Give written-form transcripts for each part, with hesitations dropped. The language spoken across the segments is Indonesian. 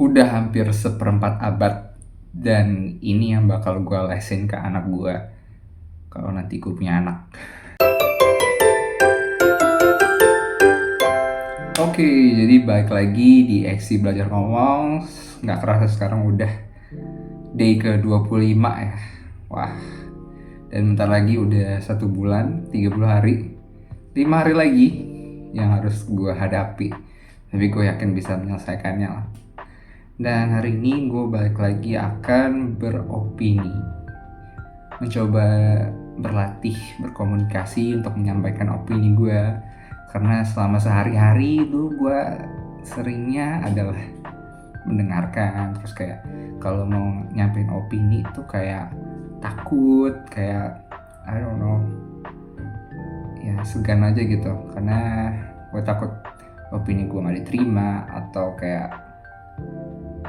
udah hampir seperempat abad, dan ini yang bakal gue lesin ke anak gue kalau nanti gue punya anak. Oke, jadi balik lagi di Eksi Belajar Ngomong. Nggak kerasa sekarang udah day ke-25 ya. Wah, dan bentar lagi udah 1 bulan, 30 hari, 5 hari lagi yang harus gue hadapi. Tapi gue yakin bisa menyelesaikannya lah. Dan hari ini gue balik lagi akan beropini, mencoba berlatih berkomunikasi untuk menyampaikan opini gue. Karena selama sehari-hari itu gue seringnya adalah mendengarkan, terus kayak kalau mau nyampein opini itu kayak takut, kayak I don't know, ya segan aja gitu, karena gue takut opini gue gak diterima, atau kayak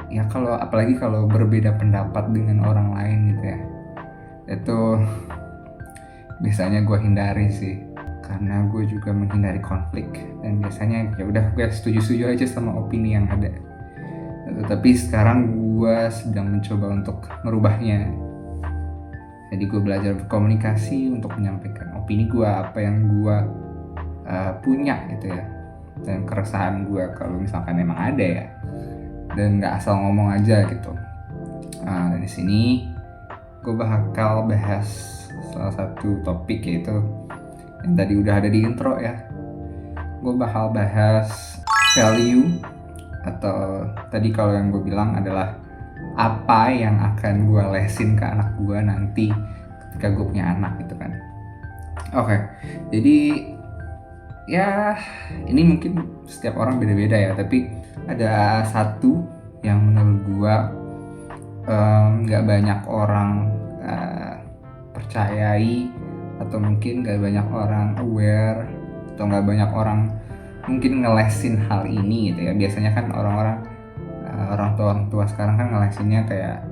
ya kalau apalagi kalau berbeda pendapat dengan orang lain gitu ya, itu biasanya gue hindari sih, karena gue juga menghindari konflik, dan biasanya ya udah gue setuju aja sama opini yang ada. Tapi sekarang gue sedang mencoba untuk merubahnya. Jadi gue belajar berkomunikasi untuk menyampaikan opini gue, apa yang gue punya gitu ya, dan keresahan gue kalau misalkan emang ada ya, dan nggak asal ngomong aja gitu. Dan di sini gue bakal bahas salah satu topik, yaitu yang tadi udah ada di intro ya. Gue bakal bahas value, atau tadi kalau yang gue bilang adalah apa yang akan gue lesin ke anak gue nanti ketika gue punya anak gitu kan. Oke, jadi ya ini mungkin setiap orang beda-beda ya, tapi ada satu yang menurut gue gak banyak orang percayai, atau mungkin gak banyak orang aware, atau gak banyak orang mungkin ngelesin hal ini gitu ya. Biasanya kan orang tua sekarang kan ngelesinnya kayak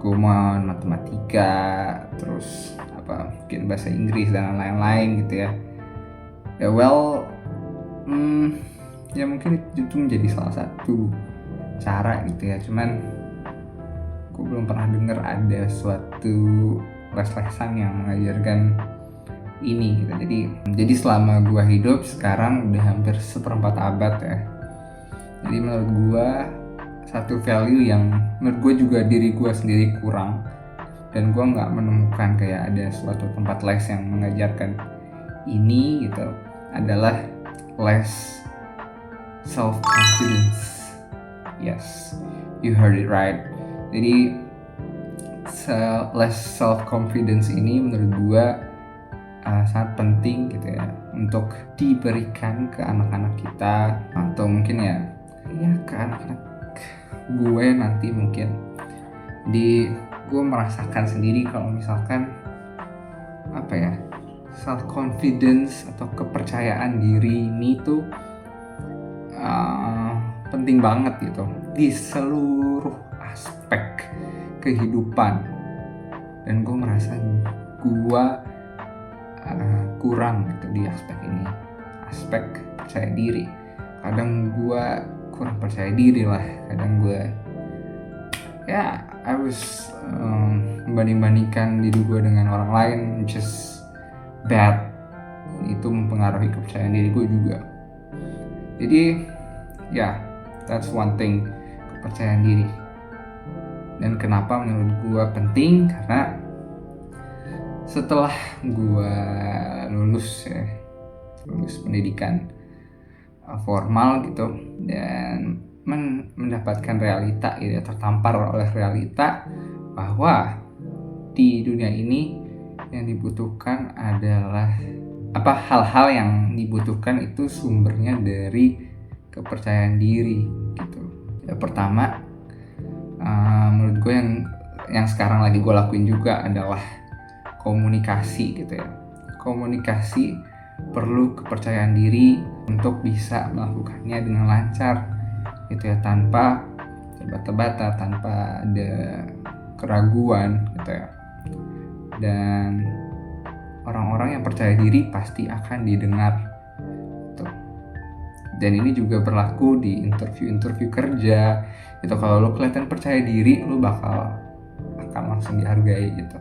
Kumon, matematika, terus mungkin bahasa Inggris dan lain-lain gitu ya. Ya ya mungkin itu menjadi salah satu cara gitu ya. Cuman gue belum pernah dengar ada suatu les-lesan yang mengajarkan ini gitu. Jadi selama gue hidup sekarang udah hampir seperempat abad ya. Jadi menurut gue satu value yang menurut gue juga diri gue sendiri kurang, dan gue nggak menemukan kayak ada suatu tempat les yang mengajarkan ini gitu, adalah les self confidence. Yes, you heard it right. Jadi les self confidence ini menurut gue sangat penting gitu ya, untuk diberikan ke anak-anak kita, atau mungkin ya ke anak-anak gue nanti mungkin. Gue merasakan sendiri kalau misalkan self confidence atau kepercayaan diri ini tuh penting banget gitu di seluruh aspek kehidupan, dan gue merasa gue kurang gitu di aspek ini, aspek percaya diri. Kadang gue kurang percaya diri lah, kadang gue I was membanding-bandingkan diri gue dengan orang lain, which is bad. Itu mempengaruhi kepercayaan diri gue juga. Jadi that's one thing, kepercayaan diri. Dan kenapa menurut gue penting, karena setelah gue lulus pendidikan formal gitu, dan mendapatkan realita gitu, tertampar oleh realita bahwa di dunia ini yang dibutuhkan adalah hal-hal yang dibutuhkan itu sumbernya dari kepercayaan diri gitu. Ya, pertama menurut gue yang sekarang lagi gue lakuin juga adalah komunikasi gitu ya. Komunikasi perlu kepercayaan diri untuk bisa melakukannya dengan lancar gitu ya, tanpa terbata-bata, tanpa ada keraguan gitu ya. Dan orang-orang yang percaya diri pasti akan didengar gitu. Dan ini juga berlaku di interview kerja, itu. Kalau lu kelihatan percaya diri, lu bakal akan langsung dihargai gitu.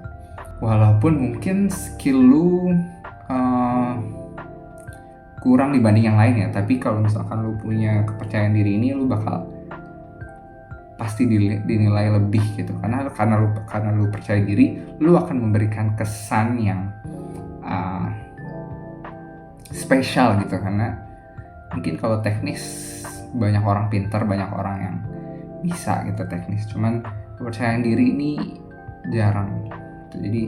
Walaupun mungkin skill lu kurang dibanding yang lain ya, tapi kalau misalkan lu punya kepercayaan diri ini, lu bakal pasti dinilai lebih gitu, karena lu percaya diri, lu akan memberikan kesan yang spesial gitu. Karena mungkin kalau teknis banyak orang pintar, banyak orang yang bisa gitu teknis, cuman kepercayaan diri ini jarang gitu. Jadi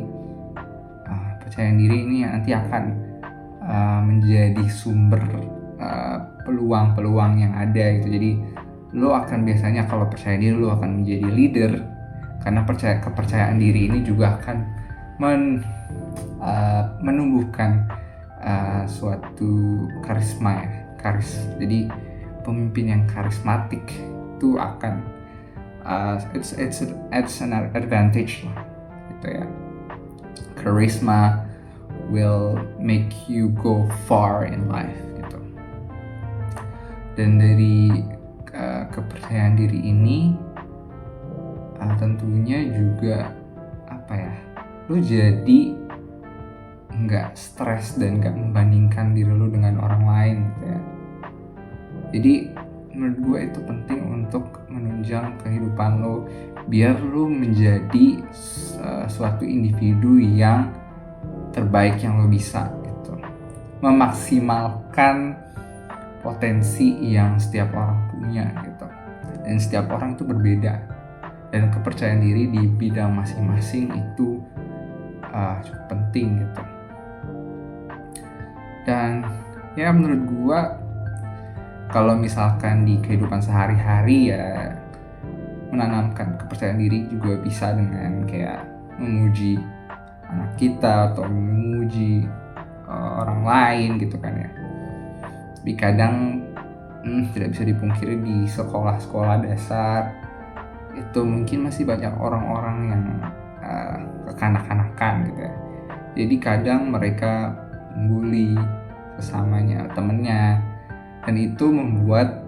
kepercayaan diri ini nanti akan menjadi sumber peluang-peluang yang ada gitu. Jadi lo akan biasanya kalau percaya diri lo akan menjadi leader, karena kepercayaan diri ini juga akan menumbuhkan suatu karisma ya, jadi pemimpin yang karismatik itu akan it's an advantage gitu ya. Charisma will make you go far in life gitu. Dan dari kepercayaan diri ini tentunya juga lu jadi nggak stres dan nggak membandingkan diri lu dengan orang lain gitu ya. Jadi menurut gue itu penting untuk menunjang kehidupan lo, biar lo menjadi suatu individu yang terbaik yang lo bisa gitu. Memaksimalkan potensi yang setiap orang punya gitu. Dan setiap orang itu berbeda, dan kepercayaan diri di bidang masing-masing itu cukup penting gitu. Dan ya menurut gue, kalau misalkan di kehidupan sehari-hari ya, menanamkan kepercayaan diri juga bisa dengan kayak memuji anak kita atau memuji orang lain gitu kan ya. Tapi kadang tidak bisa dipungkiri di sekolah-sekolah dasar itu mungkin masih banyak orang-orang yang kekanak-kanakan gitu ya. Jadi kadang mereka membuli sesamanya, temennya, dan itu membuat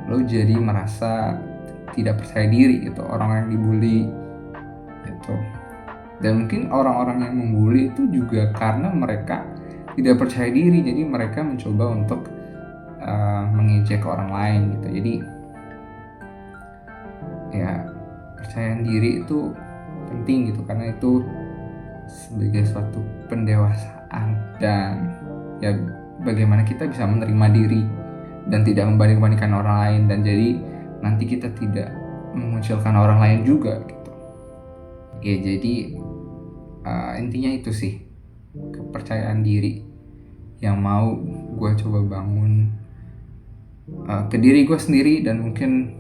lo jadi merasa tidak percaya diri gitu, orang yang dibully gitu. Dan mungkin orang-orang yang membuli itu juga karena mereka tidak percaya diri, jadi mereka mencoba untuk mengejek orang lain gitu. Jadi ya, percayaan diri itu penting gitu, karena itu sebagai suatu pendewasaan, dan ya bagaimana kita bisa menerima diri dan tidak membanding-bandingkan orang lain, dan jadi nanti kita tidak mengucilkan orang lain juga gitu. Ya jadi intinya itu sih, kepercayaan diri yang mau gue coba bangun ke diri gue sendiri, dan mungkin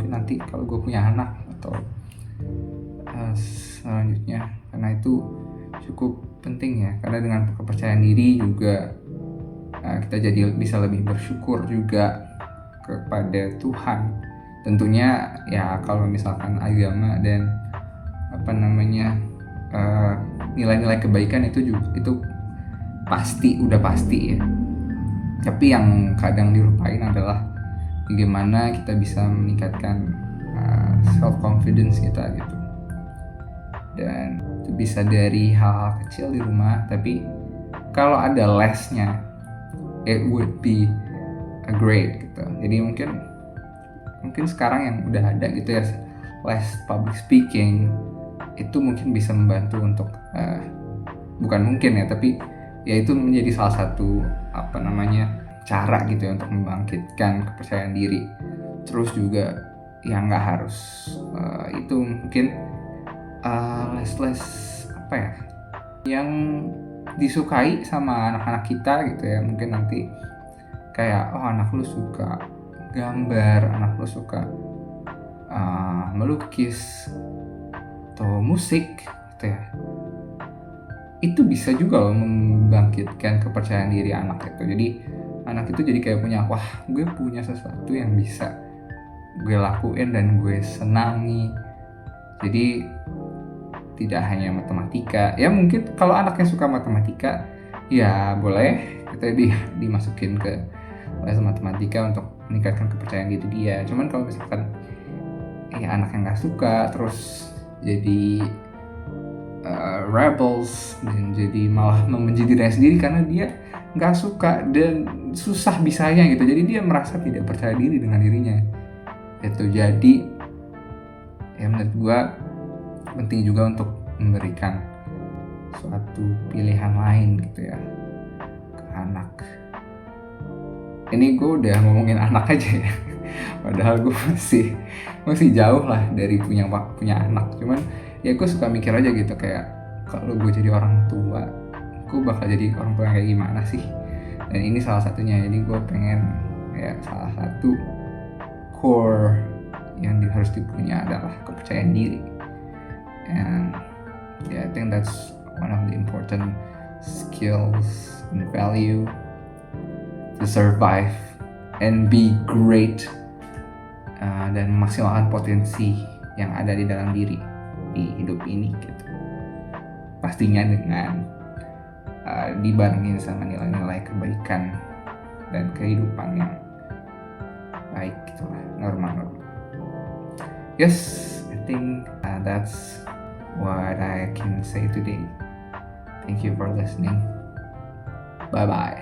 nanti kalau gue punya anak atau selanjutnya, karena itu cukup penting ya. Karena dengan kepercayaan diri juga kita jadi bisa lebih bersyukur juga kepada Tuhan. Tentunya ya, kalau misalkan agama dan nilai-nilai kebaikan itu udah pasti ya. Tapi yang kadang dilupain adalah bagaimana kita bisa meningkatkan self confidence kita gitu. Dan itu bisa dari hal-hal kecil di rumah, tapi kalau ada lesnya, it would be great gitu. Jadi mungkin sekarang yang udah ada gitu ya, les public speaking, itu mungkin bisa membantu untuk bukan mungkin ya, tapi ya itu menjadi salah satu cara gitu ya untuk membangkitkan kepercayaan diri. Terus juga ya nggak harus itu, mungkin les yang disukai sama anak-anak kita gitu ya. Mungkin nanti kayak anak lu suka gambar, anak lu suka melukis atau musik gitu ya, itu bisa juga loh membangkitkan kepercayaan diri anak itu. Jadi anak itu jadi kayak punya, wah gue punya sesuatu yang bisa gue lakuin dan gue senangi. Jadi tidak hanya matematika ya, mungkin kalau anaknya suka matematika ya boleh kita dimasukin ke les matematika untuk meningkatkan kepercayaan diri dia. Cuman kalau misalkan ya anaknya nggak suka terus jadi rebels dan jadi malah membenci dirinya sendiri karena dia nggak suka dan susah bisanya gitu, jadi dia merasa tidak percaya diri dengan dirinya itu. Jadi ya menurut gua penting juga untuk memberikan suatu pilihan lain gitu ya ke anak. Ini gue udah ngomongin anak aja ya, padahal gue masih jauh lah dari punya anak. Cuman ya gue suka mikir aja gitu, kayak kalau gue jadi orang tua, gue bakal jadi orang tua yang kayak gimana sih. Dan ini salah satunya. Jadi gue pengen ya salah satu core yang harus dipunya adalah kepercayaan diri. And yeah, I think that's one of the important skills and value to survive and be great, dan memaksimalkan potensi yang ada di dalam diri di hidup ini gitu. Pastinya dengan dibarengin sama nilai-nilai kebaikan dan kehidupan yang baik gitulah, normal. Yes, I think that's what I can say today. Thank you for listening. Bye bye.